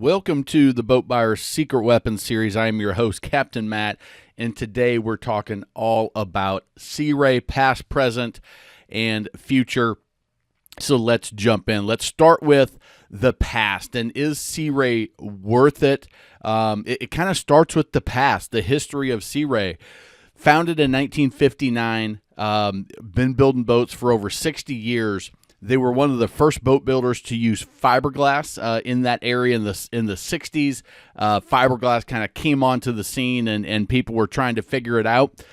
Welcome to the Boat Buyer's Secret Weapons series. I am your host, Captain Matt, and today we're talking all about Sea Ray, past, present, and future. So let's jump in. Let's start with the past. And is Sea Ray worth it? It kind of starts with the past, the history of Sea Ray. Founded in 1959, been building boats for over 60 years. They were one of the first boat builders to use fiberglass in that area in the 60s. Fiberglass kind of came onto the scene, and people were trying to figure it out.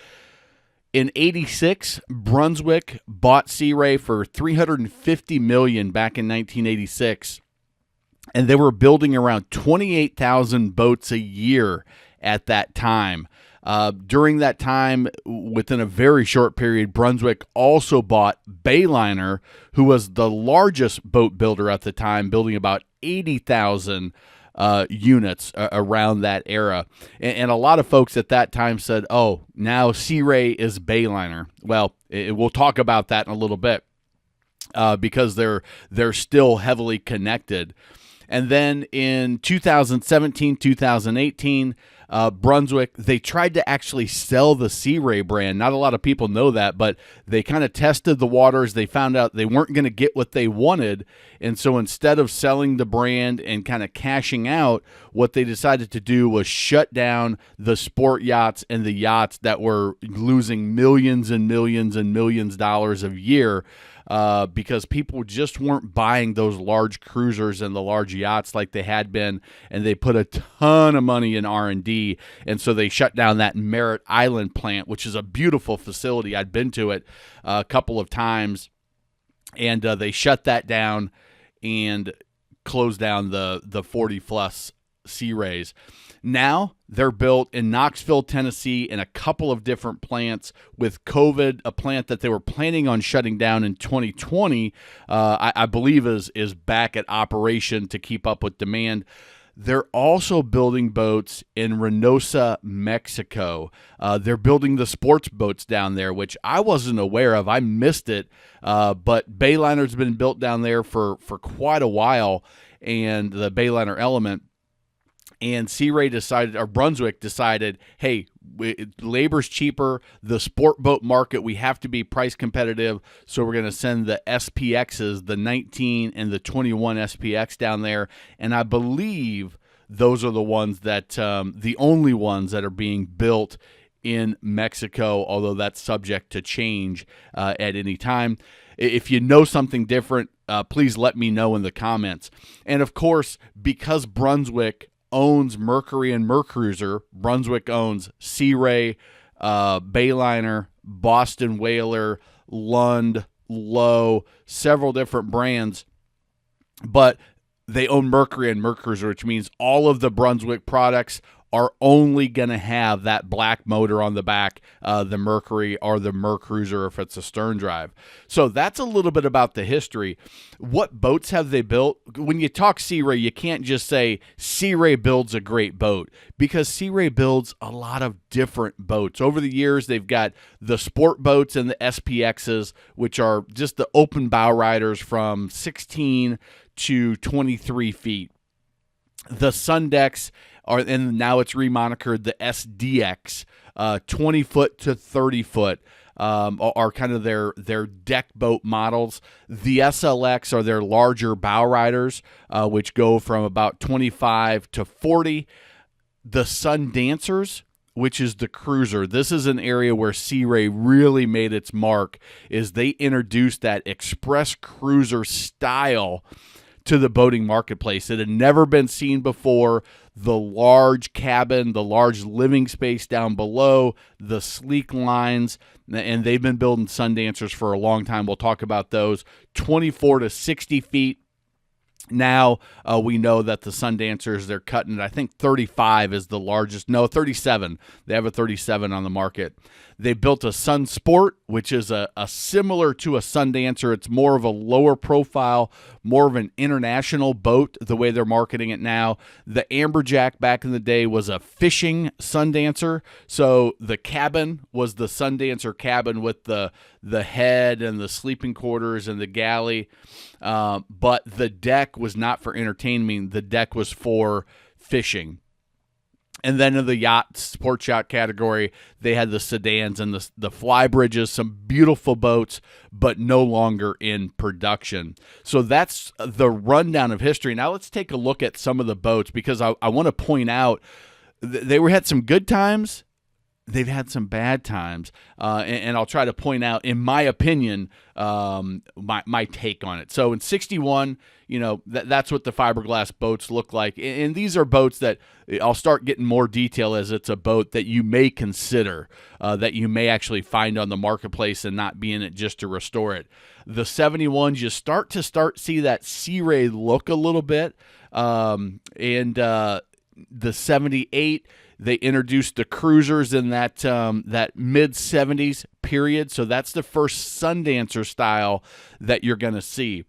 In 86, Brunswick bought Sea Ray for $350 million back in 1986, and they were building around 28,000 boats a year at that time. During that time, within a very short period, Brunswick also bought Bayliner, who was the largest boat builder at the time, building about 80,000 units around that era. And a lot of folks at that time said, oh, now Sea Ray is Bayliner. Well, we'll talk about that in a little bit because they're still heavily connected. And then in 2017, 2018, Brunswick, they tried to actually sell the Sea Ray brand. Not a lot of people know that, but they kind of tested the waters. They found out they weren't going to get what they wanted. And so instead of selling the brand and kind of cashing out, what they decided to do was shut down the sport yachts and the yachts that were losing millions and millions and millions of dollars a year. Because people just weren't buying those large cruisers and the large yachts like they had been, and they put a ton of money in R&D, and so they shut down that Merritt Island plant, which is a beautiful facility. I'd been to it a couple of times, and they shut that down and closed down the 40-plus Sea Rays. Now they're built in Knoxville, Tennessee, in a couple of different plants. With COVID, a plant that they were planning on shutting down in 2020, I believe is back at operation to keep up with demand. They're also building boats in Reynosa, Mexico. They're building the sports boats down there, which I wasn't aware of. I missed it, but Bayliner's been built down there for quite a while, and the Bayliner Element. And Sea Ray decided, or Brunswick decided, hey, labor's cheaper, the sport boat market, we have to be price competitive, so we're going to send the SPXs, the 19 and the 21 SPX down there. And I believe those are the ones that, the only ones that are being built in Mexico, although that's subject to change at any time. If you know something different, please let me know in the comments. And of course, because Brunswick owns Mercury and Mercruiser, Brunswick owns Sea Ray, Bayliner, Boston Whaler, Lund, Lowe, several different brands, but they own Mercury and Mercruiser, which means all of the Brunswick products are only going to have that black motor on the back, the Mercury or the Mercruiser if it's a stern drive. So that's a little bit about the history. What boats have they built? When you talk Sea Ray, you can't just say Sea Ray builds a great boat, because Sea Ray builds a lot of different boats. Over the years, they've got the sport boats and the SPXs, which are just the open bow riders from 16 to 23 feet. The sun decks are, and now it's remonikered the SDX, 20 foot to 30 foot, are kind of their deck boat models. The SLX are their larger bow riders, which go from about 25 to 40. The Sun Dancers, which is the cruiser. This is an area where Sea Ray really made its mark, is they introduced that express cruiser style to the boating marketplace. It had never been seen before. The large cabin, the large living space down below, the sleek lines, and they've been building Sun Dancers for a long time. We'll talk about those. 24 to 60 feet. Now we know that the Sun Dancers, they're cutting, I think 35 is the largest. No, 37. They have a 37 on the market. They built a Sun Sport, which is a similar to a Sundancer. It's more of a lower profile, more of an international boat, the way they're marketing it now. The Amberjack back in the day was a fishing Sundancer. So the cabin was the Sundancer cabin with the head and the sleeping quarters and the galley. But the deck was not for entertainment. The deck was for fishing. And then in the sports yacht category, they had the sedans and the fly bridges, some beautiful boats, but no longer in production. So that's the rundown of history. Now let's take a look at some of the boats, because I want to point out they had some good times. They've had some bad times, and I'll try to point out, in my opinion, my take on it. So in 61, that's what the fiberglass boats look like. And these are boats that I'll start getting more detail as it's a boat that you may consider, that you may actually find on the marketplace and not be in it just to restore it. The 71s, you start to see that Sea Ray look a little bit. And the 78, they introduced the cruisers in that mid-70s period. So that's the first Sundancer style that you're going to see.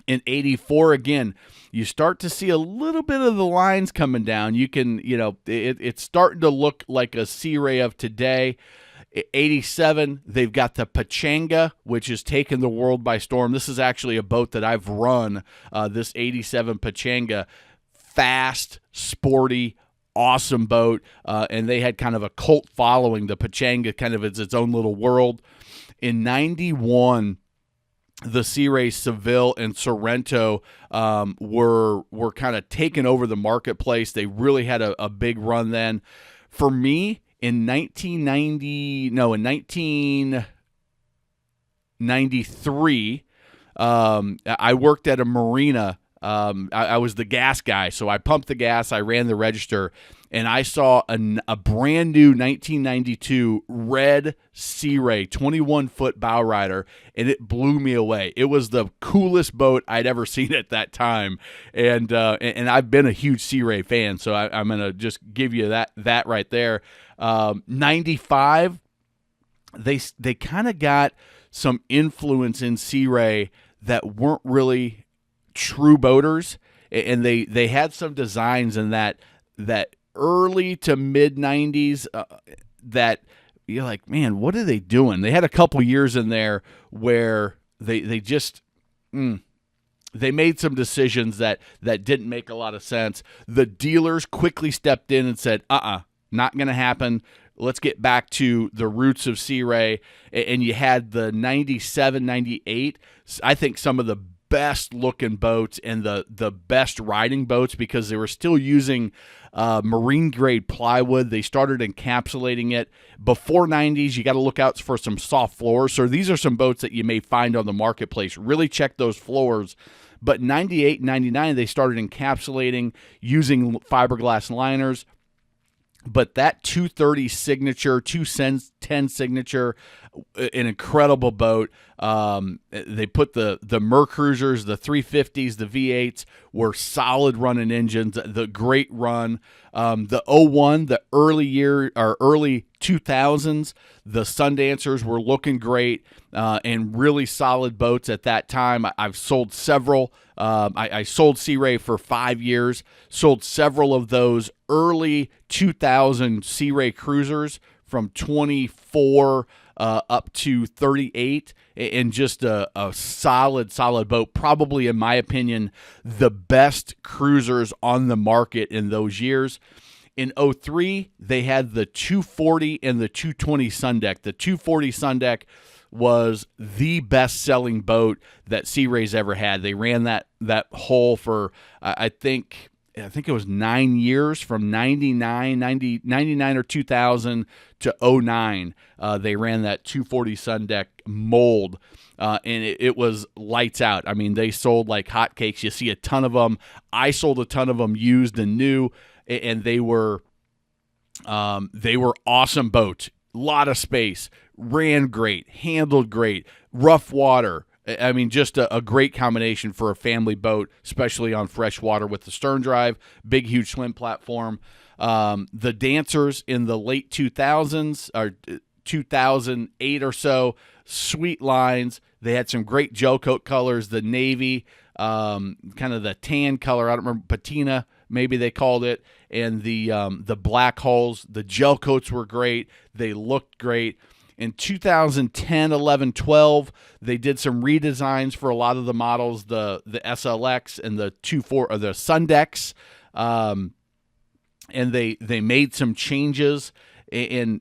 In 84, again, you start to see a little bit of the lines coming down. You can, it's starting to look like a Sea Ray of today. 87, they've got the Pachanga, which has taken the world by storm. This is actually a boat that I've run, this 87 Pachanga. Fast, sporty, awesome boat, and they had kind of a cult following. The Pachanga kind of is its own little world. In 91, the Sea Ray Seville and Sorrento were kind of taking over the marketplace. They really had a big run then. For me, in 1993, I worked at a marina. I was the gas guy, so I pumped the gas, I ran the register, and I saw a brand new 1992 red Sea Ray 21-foot bow rider, and it blew me away. It was the coolest boat I'd ever seen at that time, and I've been a huge Sea Ray fan, so I'm gonna just give you that right there. 95, they kind of got some influence in Sea Ray that weren't really true boaters, and they had some designs in that early to mid 90s that you're like, man, what are they doing? They had a couple years in there where they just they made some decisions that didn't make a lot of sense. The dealers quickly stepped in and said, not gonna happen. Let's get back to the roots of Sea Ray. And you had the 97, 98, I think some of the best looking boats and the best riding boats, because they were still using marine grade plywood. They started encapsulating it. Before 90s, you got to look out for some soft floors. So these are some boats that you may find on the marketplace. Really check those floors. But 98 and 99, they started encapsulating using fiberglass liners. But that 230 signature, 210 signature, an incredible boat. They put the Mercruisers, the 350s, the V8s were solid running engines. The great run. The 01, the early 2000s, the Sundancers were looking great and really solid boats at that time. I've sold several. I sold Sea Ray for 5 years, sold several of those early 2000 Sea Ray cruisers from 24 up to 38, and just a solid boat. Probably, in my opinion, the best cruisers on the market in those years. In 03, they had the 240 and the 220 Sundeck. The 240 Sundeck was the best-selling boat that Sea Ray's ever had. They ran that hull for, I think it was 9 years, from 99 or 2000 to 09. They ran that 240 Sundeck mold, and it was lights out. I mean, they sold like hotcakes. You see a ton of them. I sold a ton of them used and new, and they were awesome boats. A lot of space, ran great, handled great, rough water. I mean, just a great combination for a family boat, especially on fresh water with the stern drive, big, huge swim platform. The Dancers in the late 2000s, or 2008 or so. Sweet lines. They had some great gel coat colors, the navy, kind of the tan color. I don't remember, patina, maybe they called it, and the black hulls. The gel coats were great. They looked great. In 2010, 11, 12, they did some redesigns for a lot of the models, the SLX and the Sundex, and they made some changes. And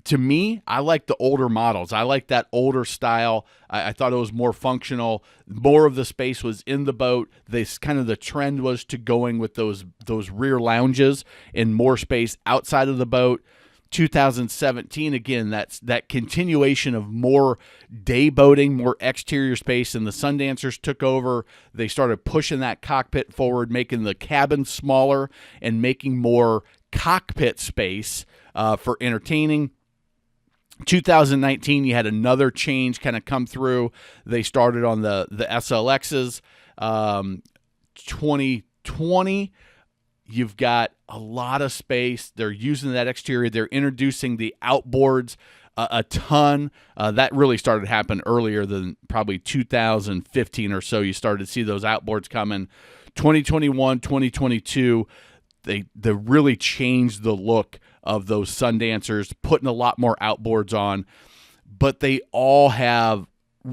to me, I like the older models. I like that older style. I thought it was more functional. More of the space was in the boat. The trend was to going with those rear lounges and more space outside of the boat. 2017, again, that continuation of more day boating, more exterior space, and the Sundancers took over. They started pushing that cockpit forward, making the cabin smaller and making more cockpit space for entertaining. 2019, you had another change kind of come through. They started on the SLXs. 2020, you've got a lot of space. They're using that exterior. They're introducing the outboards a ton. That really started to happen earlier than probably 2015 or so. You started to see those outboards coming. 2021, 2022, they really changed the look of those Sundancers, putting a lot more outboards on. But they all have,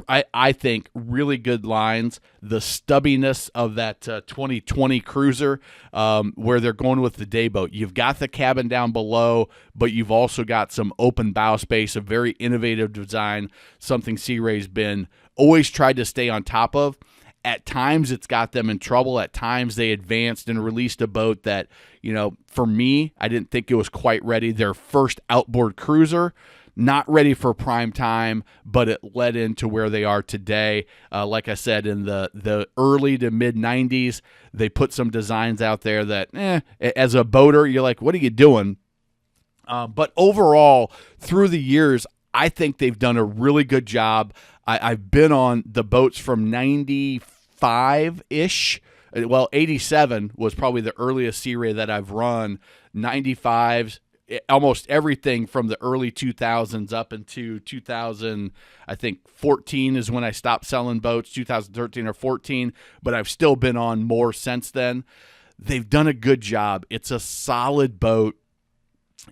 I think, really good lines. The stubbiness of that 2020 cruiser, where they're going with the day boat. You've got the cabin down below, but you've also got some open bow space, a very innovative design, something Sea Ray's been always tried to stay on top of. At times, it's got them in trouble. At times, they advanced and released a boat that, for me, I didn't think it was quite ready. Their first outboard cruiser, not ready for prime time, but it led into where they are today. Like I said, in the early to mid-90s, they put some designs out there that, as a boater, you're like, what are you doing? But overall, through the years, I think they've done a really good job. I've been on the boats from 95-ish. Well, 87 was probably the earliest Sea Ray that I've run. 95s, almost everything from the early 2000s up into 2000, I think 14 is when I stopped selling boats, 2013 or 14, but I've still been on more since then. They've done a good job. It's a solid boat,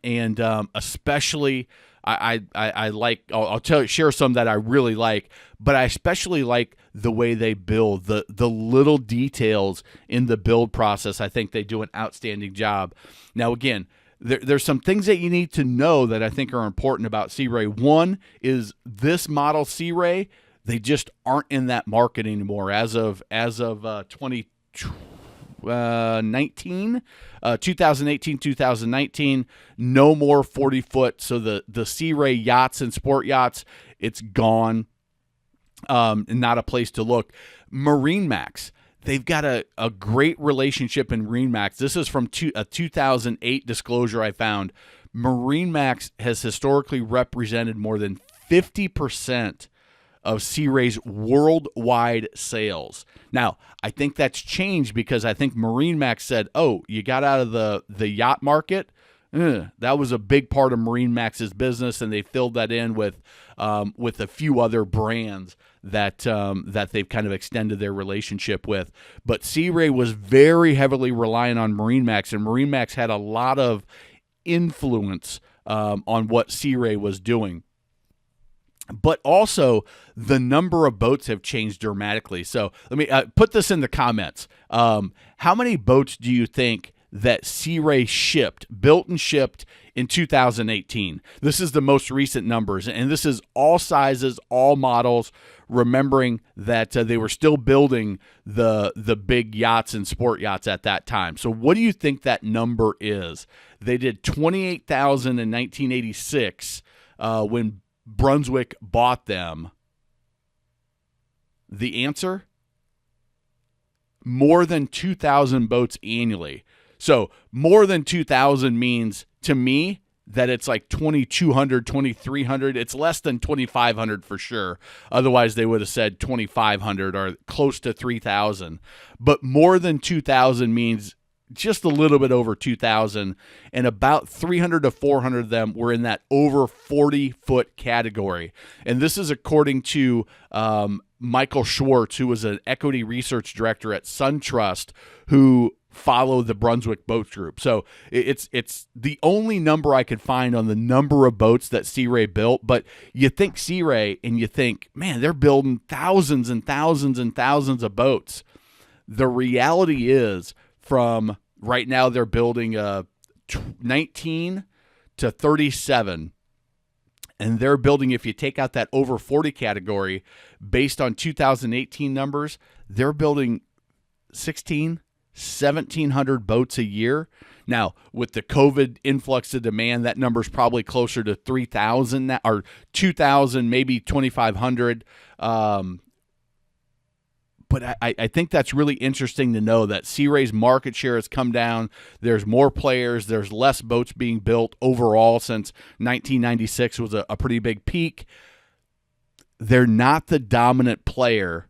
and especially I like, I'll share some that I really like, but I especially like the way they build, the little details in the build process. I think they do an outstanding job. Now, again, there's some things that you need to know that I think are important about Sea Ray. One is this model Sea Ray, they just aren't in that market anymore as of 2018, 2019, no more 40-foot. So the Sea Ray yachts and sport yachts, it's gone. Not a place to look. MarineMax, they've got a great relationship in MarineMax. This is from a 2008 disclosure I found. MarineMax has historically represented more than 50% of Sea Ray's worldwide sales. Now, I think that's changed because I think MarineMax said, oh, you got out of the yacht market? That was a big part of MarineMax's business, and they filled that in with a few other brands that they've kind of extended their relationship with. But Sea Ray was very heavily reliant on MarineMax, and MarineMax had a lot of influence on what Sea Ray was doing. But also, the number of boats have changed dramatically. So let me put this in the comments. How many boats do you think that Sea Ray built and shipped in 2018? This is the most recent numbers, and this is all sizes, all models, remembering that they were still building the big yachts and sport yachts at that time. So what do you think that number is? They did 28,000 in 1986 when Brunswick bought them. The answer? More than 2,000 boats annually. So more than 2,000 means, to me, that it's like 2,200, 2,300. It's less than 2,500 for sure. Otherwise, they would have said 2,500 or close to 3,000. But more than 2,000 means just a little bit over 2,000, and about 300 to 400 of them were in that over 40-foot category. And this is according to Michael Schwartz, who was an equity research director at SunTrust, who followed the Brunswick Boat Group. So it's the only number I could find on the number of boats that Sea Ray built. But you think Sea Ray and you think, man, they're building thousands and thousands and thousands of boats. The reality is, from right now, they're building 19 to 37. And they're building, if you take out that over 40 category, based on 2018 numbers, they're building 1,700 boats a year. Now, with the COVID influx of demand, that number's probably closer to 3,000 or 2,000, maybe 2,500. But I think that's really interesting to know that Sea Ray's market share has come down. There's more players. There's less boats being built overall since 1996 was a pretty big peak. They're not the dominant player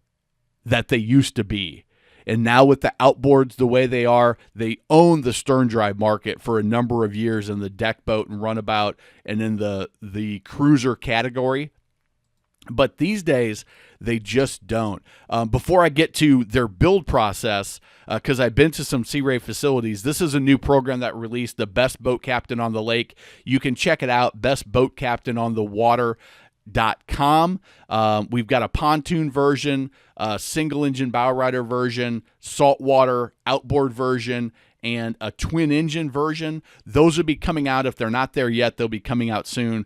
that they used to be. And now with the outboards the way they are, they own the stern drive market for a number of years in the deck boat and runabout and in the cruiser category. But these days, they just don't. Before I get to their build process, because I've been to some Sea Ray facilities, this is a new program that released, the Best Boat Captain on the Lake. You can check it out, bestboatcaptainonthewater.com. We've got a pontoon version, a single-engine bow rider version, saltwater outboard version, and a twin-engine version. Those will be coming out. If they're not there yet, they'll be coming out soon.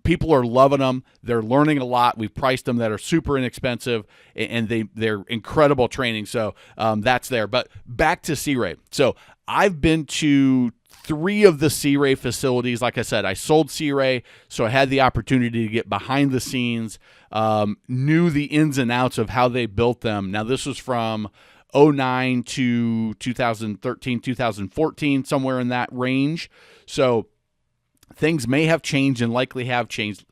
People are loving them. They're learning a lot. We've priced them that are super inexpensive, and they're incredible training. So that's there. But back to Sea Ray. So I've been to 3 of the Sea Ray facilities. Like I said, I sold Sea Ray, so I had the opportunity to get behind the scenes, knew the ins and outs of how they built them. Now, this was from 2009 to 2013, 2014, somewhere in that range. So things may have changed and likely have changed.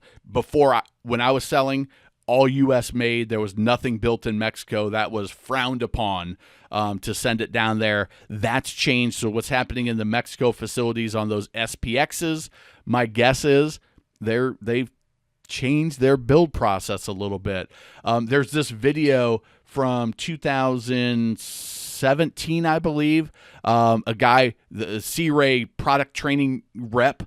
When I was selling, all U.S. made. There was nothing built in Mexico. That was frowned upon to send it down there. That's changed. So what's happening in the Mexico facilities on those SPXs, my guess is they've changed their build process a little bit. There's this video from 2017, I believe. A guy, the Sea Ray product training rep,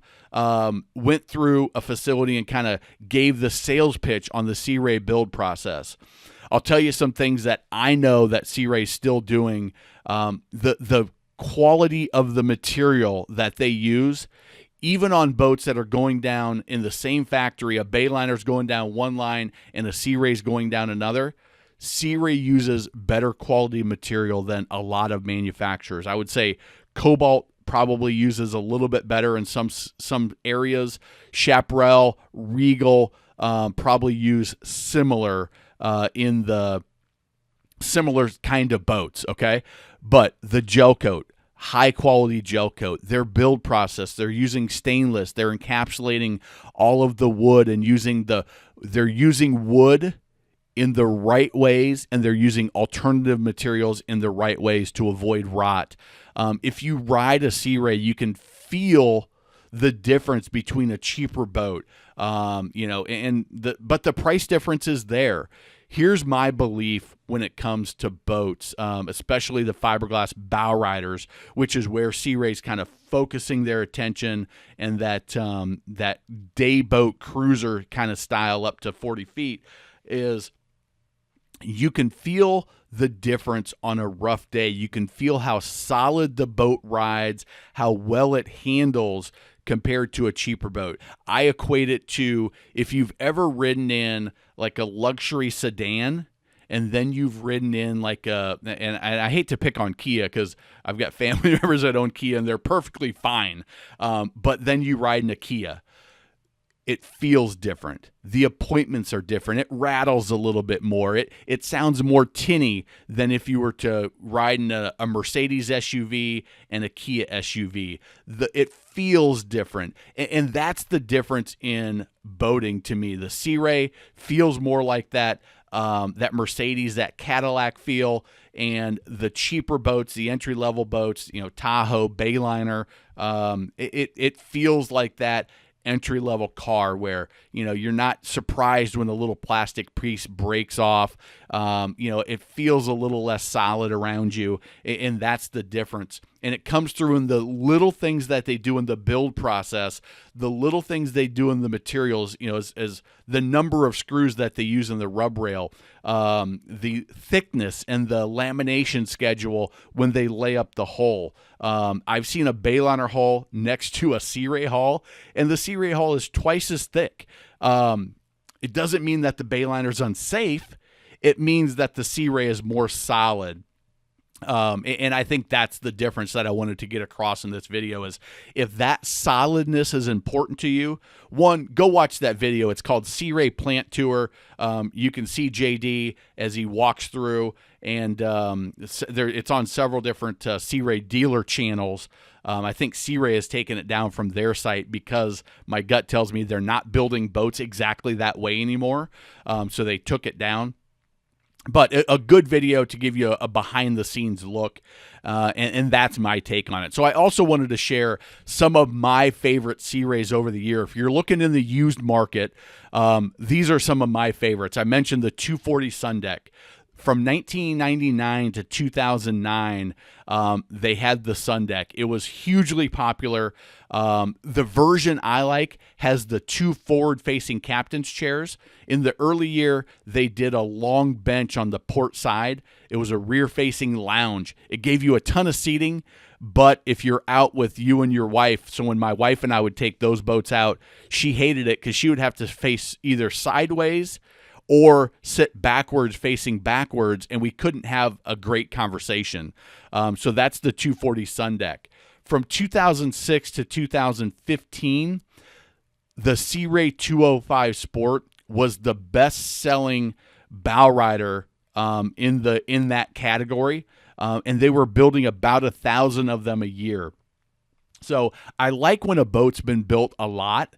went through a facility and kind of gave the sales pitch on the Sea Ray build process. I'll tell you some things that I know that Sea Ray is still doing. The quality of the material that they use, even on boats that are going down in the same factory, a Bayliner's going down one line and a Sea Ray's going down another. Sea Ray uses better quality material than a lot of manufacturers. I would say Cobalt probably uses a little bit better in some areas. Chaparral, Regal probably use similar in the similar kind of boats, okay? But the gel coat, high quality gel coat, their build process, they're using stainless, they're encapsulating all of the wood and they're using wood in the right ways, and they're using alternative materials in the right ways to avoid rot. If you ride a Sea Ray, you can feel the difference between a cheaper boat, but the price difference is there. Here's my belief when it comes to boats, especially the fiberglass bow riders, which is where Sea Ray's kind of focusing their attention, and that day boat cruiser kind of style up to 40 feet is you can feel the difference on a rough day. You can feel how solid the boat rides, how well it handles compared to a cheaper boat. I equate it to if you've ever ridden in like a luxury sedan, and then you've ridden in like and I hate to pick on Kia because I've got family members that own Kia and they're perfectly fine. But then you ride in a Kia. It feels different. The appointments are different. It rattles a little bit more. It sounds more tinny than if you were to ride in a Mercedes SUV and a Kia SUV. It feels different. And that's the difference in boating to me. The Sea Ray feels more like that that Mercedes, that Cadillac feel, and the cheaper boats, the entry-level boats, Tahoe, Bayliner, it feels like that entry-level car where, you're not surprised when the little plastic piece breaks off. It feels a little less solid around you, and that's the difference. And it comes through in the little things that they do in the build process, the little things they do in the materials, as the number of screws that they use in the rub rail, the thickness and the lamination schedule when they lay up the hull. I've seen a Bayliner hull next to a Sea Ray hull, and the Sea Ray hull is twice as thick. It doesn't mean that the Bayliner's unsafe. It means that the Sea Ray is more solid. And I think that's the difference that I wanted to get across in this video is if that solidness is important to you, one, go watch that video. It's called Sea Ray Plant Tour. You can see JD as he walks through, and it's on several different Sea Ray dealer channels. I think Sea Ray has taken it down from their site because my gut tells me they're not building boats exactly that way anymore. So they took it down. But a good video to give you a behind-the-scenes look, and that's my take on it. So I also wanted to share some of my favorite Sea Rays over the year. If you're looking in the used market, these are some of my favorites. I mentioned the 240 Sun Deck. From 1999 to 2009, they had the Sun Deck. It was hugely popular. The version I like has the two forward-facing captain's chairs. In the early year, they did a long bench on the port side. It was a rear-facing lounge. It gave you a ton of seating, but if you're out with you and your wife, so when my wife and I would take those boats out, she hated it because she would have to face either sideways or sit backwards, facing backwards, and we couldn't have a great conversation. So that's the 240 Sun Deck. From 2006 to 2015, the Sea Ray 205 Sport was the best-selling bow rider in that category, and they were building about 1,000 of them a year. So I like when a boat's been built a lot,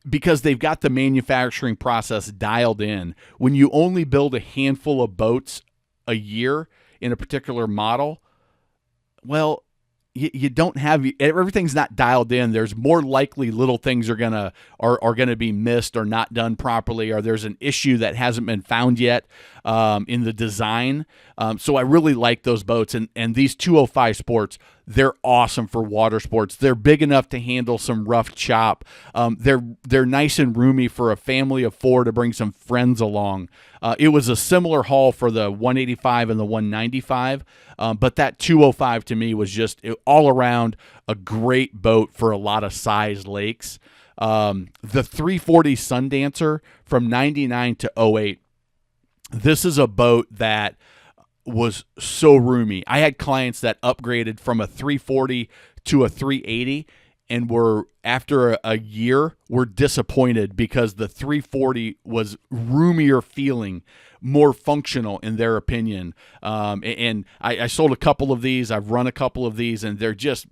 because they've got the manufacturing process dialed in. When you only build a handful of boats a year in a particular model, well, you don't have, everything's not dialed in. There's more likely little things are gonna be missed or not done properly, or there's an issue that hasn't been found yet in the design. So I really like those boats, and these 205 Sports, they're awesome for water sports. They're big enough to handle some rough chop. They're nice and roomy for a family of four to bring some friends along. It was a similar haul for the 185 and the 195, but that 205 to me was just all around a great boat for a lot of size lakes. The 340 Sundancer from 99 to 08. This is a boat that was so roomy. I had clients that upgraded from a 340 to a 380 and were, after a year, were disappointed because the 340 was roomier feeling, more functional in their opinion. And I sold a couple of these. I've run a couple of these, and they're just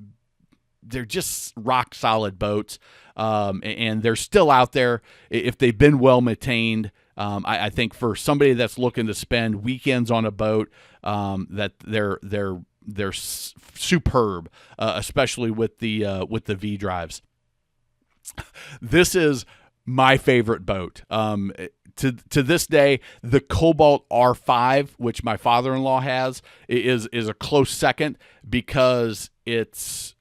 rock solid boats. And they're still out there if they've been well maintained. I think for somebody that's looking to spend weekends on a boat, that they're superb, especially with the V drives. This is my favorite boat. To this day, the Cobalt R5, which my father-in-law has, is a close second because it's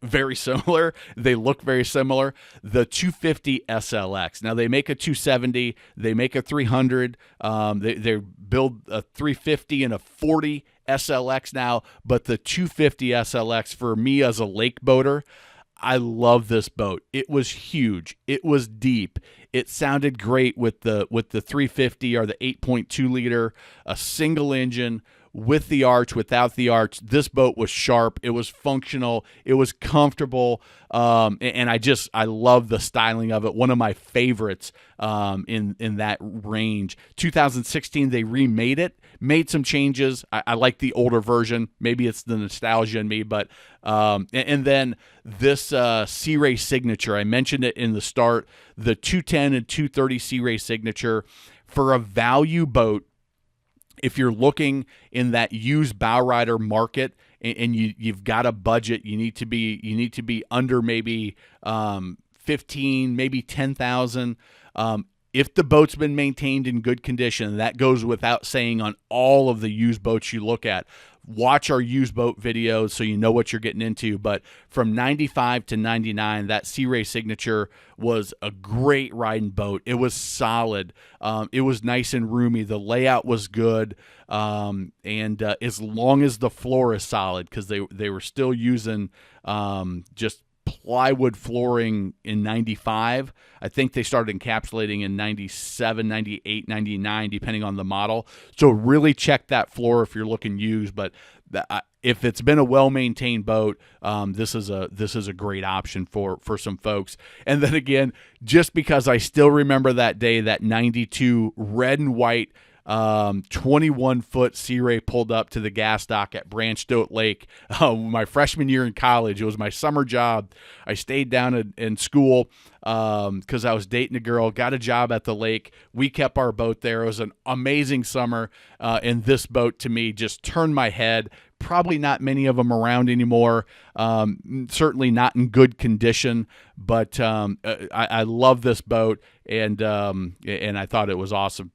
very similar. They look very similar. The 250 SLX. Now, they make a 270. They make a 300. They build a 350 and a 40 SLX now. But the 250 SLX, for me as a lake boater, I love this boat. It was huge. It was deep. It sounded great with the 350 or the 8.2 liter, a single engine, with the arch, without the arch. This boat was sharp. It was functional. It was comfortable. And I love the styling of it. One of my favorites in that range. 2016, they remade it, made some changes. I like the older version. Maybe it's the nostalgia in me, but and then this Sea Ray Signature. I mentioned it in the start. The 210 and 230 Sea Ray Signature, for a value boat if you're looking in that used bow rider market and you've got a budget, you need to be under maybe 15, maybe 10,000. If the boat's been maintained in good condition, that goes without saying on all of the used boats you look at. Watch our used boat videos so you know what you're getting into. But from 95 to 99, that Sea Ray Signature was a great riding boat. It was solid. It was nice and roomy. The layout was good. And as long as the floor is solid, because they were still using just plywood flooring in 95. I think they started encapsulating in 97, 98, 99, depending on the model. So really check that floor if you're looking used. But if it's been a well-maintained boat, this is a great option for some folks. And then again, just because I still remember that day, that 92 red and white 21-foot Sea Ray pulled up to the gas dock at Branch Stoat Lake my freshman year in college. It was my summer job. I stayed down in school because I was dating a girl, got a job at the lake. We kept our boat there. It was an amazing summer, and this boat to me just turned my head. Probably not many of them around anymore. Certainly not in good condition, but I love this boat, and I thought it was awesome.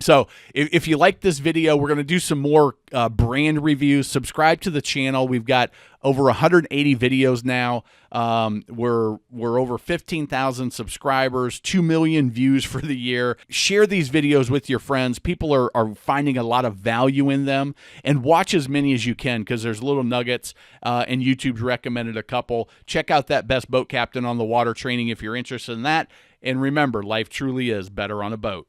So if you like this video, we're going to do some more brand reviews. Subscribe to the channel. We've got over 180 videos now. We're over 15,000 subscribers, 2 million views for the year. Share these videos with your friends. People are finding a lot of value in them. And watch as many as you can, because there's little nuggets, and YouTube's recommended a couple. Check out that Best Boat Captain on the Water training if you're interested in that. And remember, life truly is better on a boat.